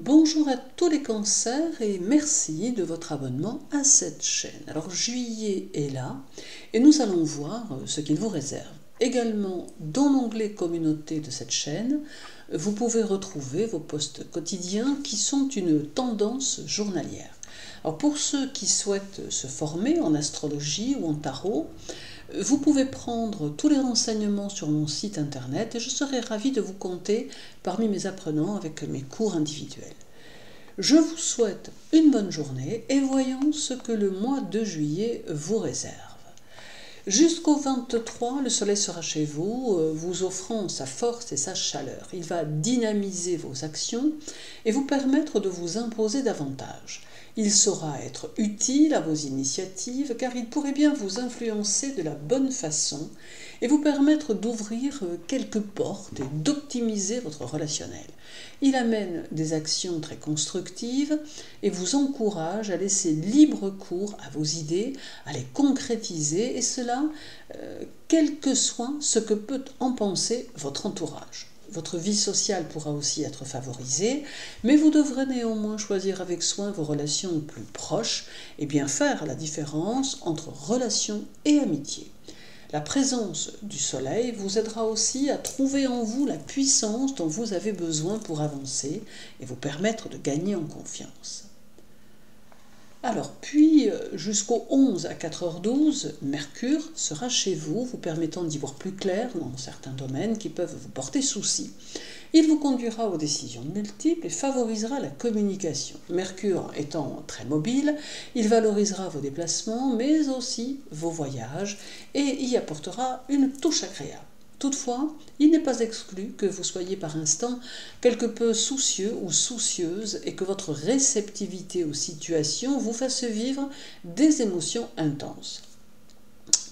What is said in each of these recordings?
Bonjour à tous les cancers et merci de votre abonnement à cette chaîne. Alors juillet est là et nous allons voir ce qu'il vous réserve. Également dans l'onglet communauté de cette chaîne, vous pouvez retrouver vos posts quotidiens qui sont une tendance journalière. Alors pour ceux qui souhaitent se former en astrologie ou en tarot, vous pouvez prendre tous les renseignements sur mon site internet et je serai ravie de vous compter parmi mes apprenants avec mes cours individuels. Je vous souhaite une bonne journée et voyons ce que le mois de juillet vous réserve. Jusqu'au 23, le soleil sera chez vous, vous offrant sa force et sa chaleur. Il va dynamiser vos actions et vous permettre de vous imposer davantage. Il saura être utile à vos initiatives car il pourrait bien vous influencer de la bonne façon et vous permettre d'ouvrir quelques portes et d'optimiser votre relationnel. Il amène des actions très constructives et vous encourage à laisser libre cours à vos idées, à les concrétiser et cela, quel que soit ce que peut en penser votre entourage. Votre vie sociale pourra aussi être favorisée, mais vous devrez néanmoins choisir avec soin vos relations plus proches et bien faire la différence entre relations et amitié. La présence du soleil vous aidera aussi à trouver en vous la puissance dont vous avez besoin pour avancer et vous permettre de gagner en confiance. Alors, puis jusqu'au 11 à 4h12, Mercure sera chez vous, vous permettant d'y voir plus clair dans certains domaines qui peuvent vous porter souci. Il vous conduira aux décisions multiples et favorisera la communication. Mercure étant très mobile, il valorisera vos déplacements, mais aussi vos voyages et y apportera une touche agréable. Toutefois, il n'est pas exclu que vous soyez par instant quelque peu soucieux ou soucieuse et que votre réceptivité aux situations vous fasse vivre des émotions intenses.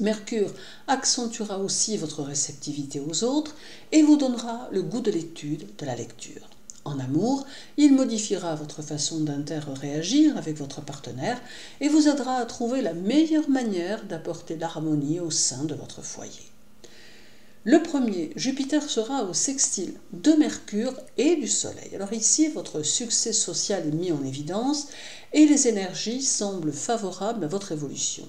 Mercure accentuera aussi votre réceptivité aux autres et vous donnera le goût de l'étude, de la lecture. En amour, il modifiera votre façon d'inter-réagir avec votre partenaire et vous aidera à trouver la meilleure manière d'apporter l'harmonie au sein de votre foyer. Le premier, Jupiter sera au sextile de Mercure et du Soleil. Alors ici, votre succès social est mis en évidence et les énergies semblent favorables à votre évolution.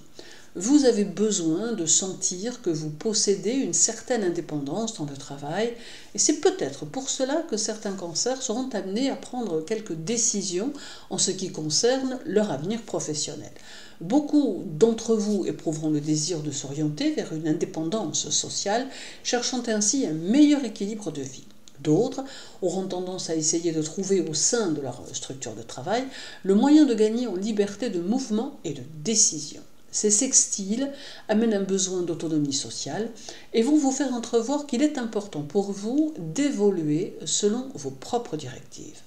Vous avez besoin de sentir que vous possédez une certaine indépendance dans le travail et c'est peut-être pour cela que certains cancers seront amenés à prendre quelques décisions en ce qui concerne leur avenir professionnel. Beaucoup d'entre vous éprouveront le désir de s'orienter vers une indépendance sociale, cherchant ainsi un meilleur équilibre de vie. D'autres auront tendance à essayer de trouver au sein de leur structure de travail le moyen de gagner en liberté de mouvement et de décision. Ces sextiles amènent un besoin d'autonomie sociale et vont vous faire entrevoir qu'il est important pour vous d'évoluer selon vos propres directives.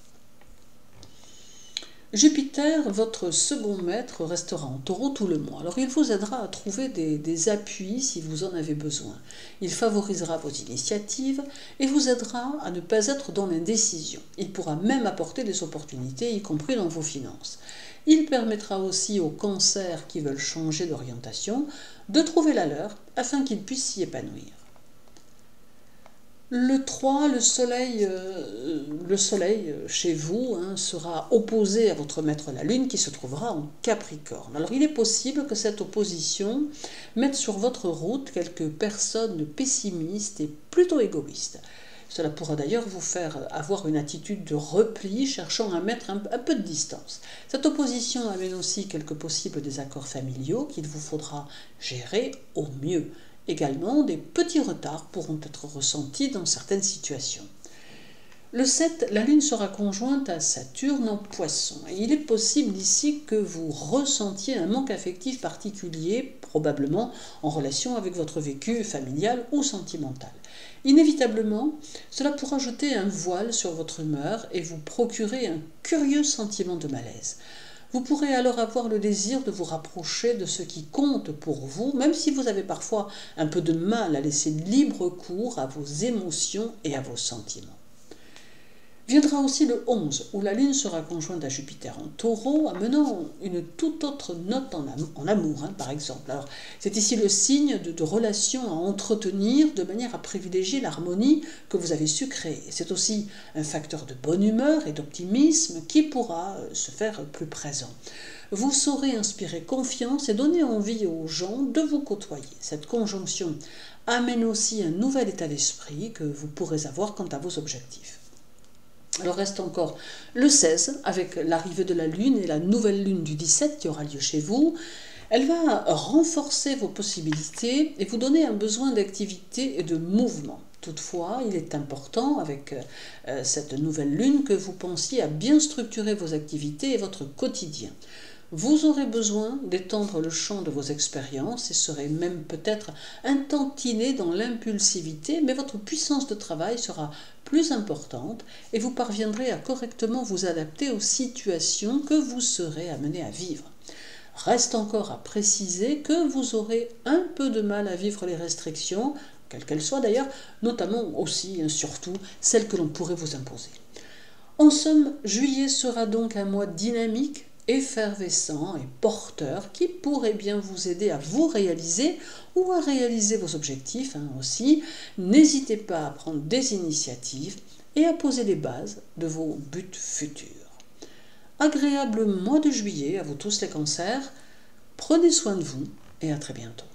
Jupiter, votre second maître, restera en Taureau tout le mois. Alors il vous aidera à trouver des appuis si vous en avez besoin. Il favorisera vos initiatives et vous aidera à ne pas être dans l'indécision. Il pourra même apporter des opportunités, y compris dans vos finances. Il permettra aussi aux cancers qui veulent changer d'orientation de trouver la leur afin qu'ils puissent s'y épanouir. Le 3, le soleil chez vous sera opposé à votre maître la Lune qui se trouvera en Capricorne. Alors il est possible que cette opposition mette sur votre route quelques personnes pessimistes et plutôt égoïstes. Cela pourra d'ailleurs vous faire avoir une attitude de repli, cherchant à mettre un peu de distance. Cette opposition amène aussi quelques possibles désaccords familiaux qu'il vous faudra gérer au mieux. Également, des petits retards pourront être ressentis dans certaines situations. Le 7, la Lune sera conjointe à Saturne en Poisson. Et il est possible ici que vous ressentiez un manque affectif particulier, probablement en relation avec votre vécu familial ou sentimental. Inévitablement, cela pourra jeter un voile sur votre humeur et vous procurer un curieux sentiment de malaise. Vous pourrez alors avoir le désir de vous rapprocher de ce qui compte pour vous, même si vous avez parfois un peu de mal à laisser libre cours à vos émotions et à vos sentiments. Viendra aussi le 11, où la Lune sera conjointe à Jupiter en Taureau, amenant une toute autre note en amour, par exemple. Alors, c'est ici le signe de relations à entretenir de manière à privilégier l'harmonie que vous avez su créer. C'est aussi un facteur de bonne humeur et d'optimisme qui pourra se faire plus présent. Vous saurez inspirer confiance et donner envie aux gens de vous côtoyer. Cette conjonction amène aussi un nouvel état d'esprit que vous pourrez avoir quant à vos objectifs. Alors reste encore le 16 avec l'arrivée de la Lune et la nouvelle Lune du 17 qui aura lieu chez vous. Elle va renforcer vos possibilités et vous donner un besoin d'activité et de mouvement. Toutefois, il est important avec cette nouvelle Lune que vous pensiez à bien structurer vos activités et votre quotidien. Vous aurez besoin d'étendre le champ de vos expériences et serez même peut-être un tantinet dans l'impulsivité, mais votre puissance de travail sera plus importante et vous parviendrez à correctement vous adapter aux situations que vous serez amené à vivre. Reste encore à préciser que vous aurez un peu de mal à vivre les restrictions, quelles qu'elles soient d'ailleurs, notamment aussi, surtout, celles que l'on pourrait vous imposer. En somme, juillet sera donc un mois dynamique, effervescent et porteur qui pourrait bien vous aider à vous réaliser ou à réaliser vos objectifs aussi. N'hésitez pas à prendre des initiatives et à poser les bases de vos buts futurs. Agréable mois de juillet à vous tous les cancers, prenez soin de vous et à très bientôt.